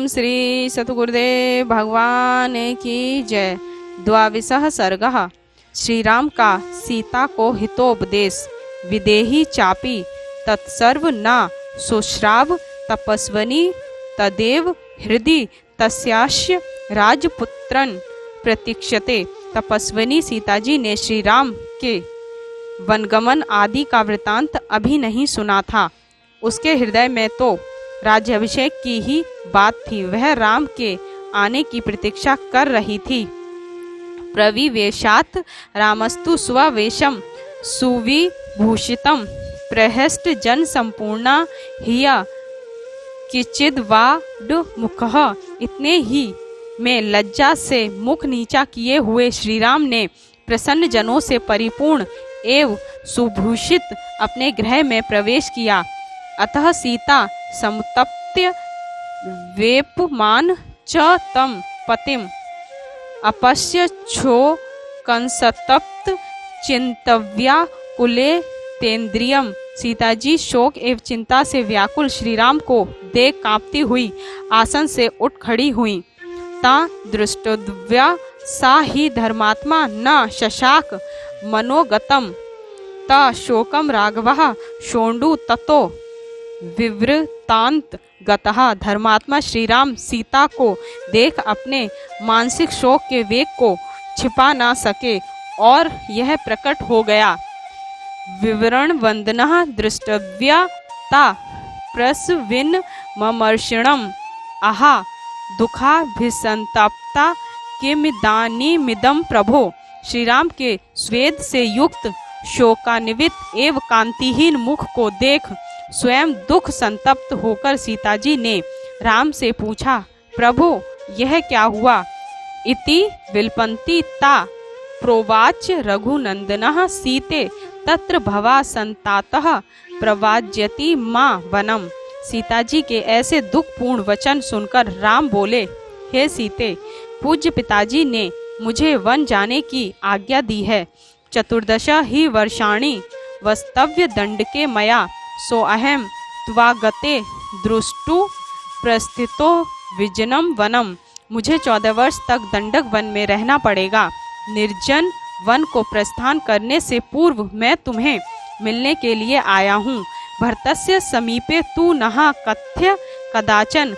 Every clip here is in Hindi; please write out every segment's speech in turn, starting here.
ओम श्री सतगुरुदेव भगवान की जय। द्वाविशः सर्गः। श्री राम का सीता को हितोपदेश। विदेही चापी तत्सर्व न सुश्राव तपस्वनी तदेव हृदि तस्यास्य राजपुत्रन प्रतीक्षते। तपस्विनी सीताजी ने श्री राम के वनगमन आदि का वृतांत अभी नहीं सुना था। उसके हृदय में तो राज्याभिषेक की ही बात थी। वह राम के आने की प्रतीक्षा कर रही थी। प्रविवेशात रामस्तु स्ववेशम सुविभूषितम प्रहस्त जन संपूर्णा हिया किचिद्वाडमुखः। इतने ही में लज्जा से मुख नीचा किए हुए श्री राम ने प्रसन्न जनों से परिपूर्ण एवं सुभूषित अपने गृह में प्रवेश किया। अतः सीता समुत्पत्य वेपमान च तम पतिम अपश्य छो कंसतप्त चिंतव्या कुले तेन्द्रियम। सीताजी शोक एवं चिंता से व्याकुल श्री राम को देख कांपती हुई आसन से उठ खड़ी हुई। ता दृष्टव्या सा ही धर्मात्मा न शशाक मनोगतम ता शोकम राघवः शोंडु ततो विवृतांत गतः। धर्मात्मा श्री राम सीता को देख अपने मानसिक शोक के वेग को छिपा ना सके और यह प्रकट हो गया। विवरण वंदनः दृष्टव्या ता प्रसविन ममर्षिणम आहा दुखाभिसंतप्ता किमिदानीमिदं प्रभो। श्री राम के स्वेद से युक्त शोकान्वित एवं कांतिहीन मुख को देख स्वयं दुख संतप्त होकर सीताजी ने राम से पूछा, प्रभु यह क्या हुआ? इति विलपन्ति ता प्रोवाच रघुनंदनः सीते तत्र भवा संतातः प्रवाज्यति मां वनम। सीताजी के ऐसे दुखपूर्ण वचन सुनकर राम बोले, हे सीते, पूज्य पिताजी ने मुझे वन जाने की आज्ञा दी है। चतुर्दश ही वर्षाणि वस्तव्य दंड के मया सो अहम त्वागते दृष्टु प्रस्थितो विजनम वनम। मुझे 14 वर्ष तक दंडक वन में रहना पड़ेगा। निर्जन वन को प्रस्थान करने से पूर्व मैं तुम्हें मिलने के लिए आया हूँ। भरतस्य समीपे तू नहा कथ्य कदाचन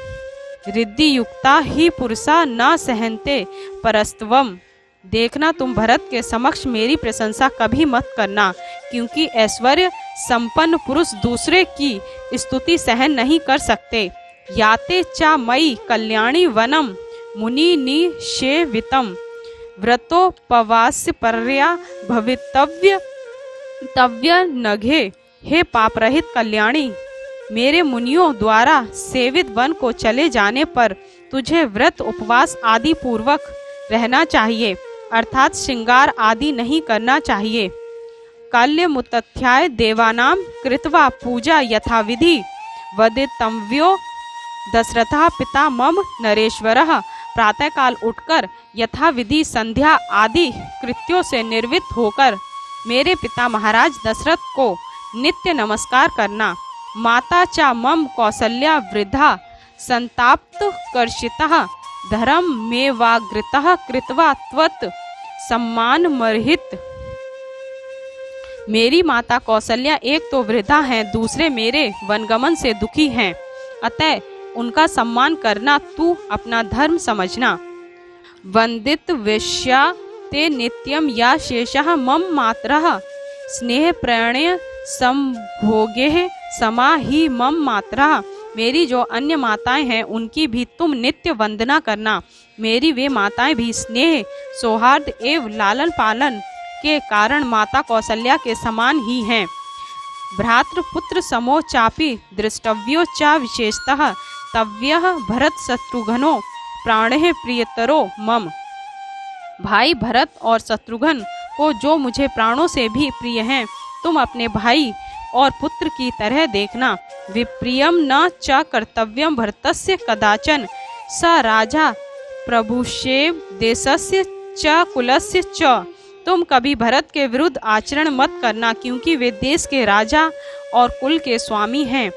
रिद्धियुक्ता ही पुरुषा न सहन्ते परस्तवम। देखना तुम भरत के समक्ष मेरी प्रशंसा कभी मत करना, क्योंकि ऐश्वर्य संपन्न पुरुष दूसरे की स्तुति सहन नहीं कर सकते। याते चा मई कल्याणी वनम मुनि निषेवितम व्रतोपवास्य पर्या भवितव्य तव्य नघे। हे पाप रहित कल्याणी, मेरे मुनियों द्वारा सेवित वन को चले जाने पर तुझे व्रत उपवास आदि पूर्वक रहना चाहिए, अर्थात श्रृंगार आदि नहीं करना चाहिए। काल्यमुत्थ्याय देवानाम कृत्वा पूजा यथाविधि वदितव्यो दशरथः पिता मम नरेश्वरः। प्रातःकाल उठकर यथाविधि संध्या आदि कृत्यों से निर्वृत्त होकर मेरे पिता महाराज दशरथ को नित्य नमस्कार करना। माता चा मम कौसल्या वृद्धा संताप्त कर्षितः धर्म में वाग्रतः कृत्वा त्वत् सम्मान मर्हित। मेरी माता कौसल्या एक तो वृद्धा हैं, दूसरे मेरे वनगमन से दुखी हैं, अतः उनका सम्मान करना तू अपना धर्म समझना। वंदित वेश्या ते नित्यम या शेषः मम मातरः स्नेह प्रणय संभोगे समा ही मम मातरः। मेरी जो अन्य माताएं हैं उनकी भी तुम नित्य वंदना करना। मेरी वे माताएं भी स्नेह सौहार्द एवं लालन पालन के कारण माता कौसल्या के समान ही हैं। भ्रातृपुत्र समो चापि दृष्टव्यो चा विशेषतः तव्यः भरत शत्रुघ्नो प्राणेः प्रियतरो मम। भाई भरत और शत्रुघ्न को जो मुझे प्राणों से भी प्रिय हैं, तुम अपने भाई और पुत्र की तरह देखना। विप्रियम न च कर्तव्यम भरतस्य कदाचन स राजा प्रभुषेव देशस्य च कुलस्य च। तुम कभी भरत के विरुद्ध आचरण मत करना, क्योंकि वे देश के राजा और कुल के स्वामी हैं।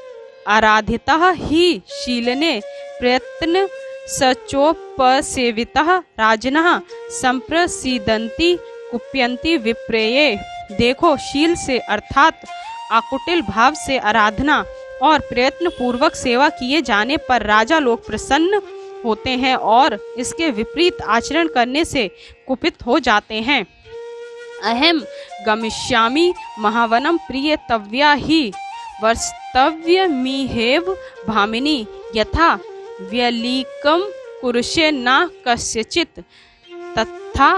आराधितः हि शीलने प्रयत्न सचोपसेवितः राजनः संप्रसीदन्ति कुप्यन्ति विप्रेये। देखो, शील से अर्थात आकुटिल भाव से आराधना और प्रयत्न पूर्वक सेवा किए जाने पर राजा लोग प्रसन्न होते हैं और इसके विपरीत आचरण करने से कुपित हो जाते हैं। अहम गमिष्यामि महावनम प्रियतव्या हि वर्तव्यमिहेव भामिनी यथा व्यलीकम कुरुषे न कस्यचित् तथा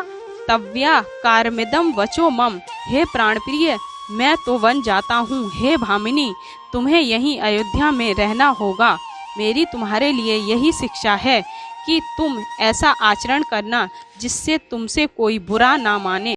तव्या कारमिदम वचो मम। हे प्राणप्रिय, मैं तो वन जाता हूँ। हे भामिनी, तुम्हें यहीं अयोध्या में रहना होगा। मेरी तुम्हारे लिए यही शिक्षा है कि तुम ऐसा आचरण करना जिससे तुमसे कोई बुरा ना माने।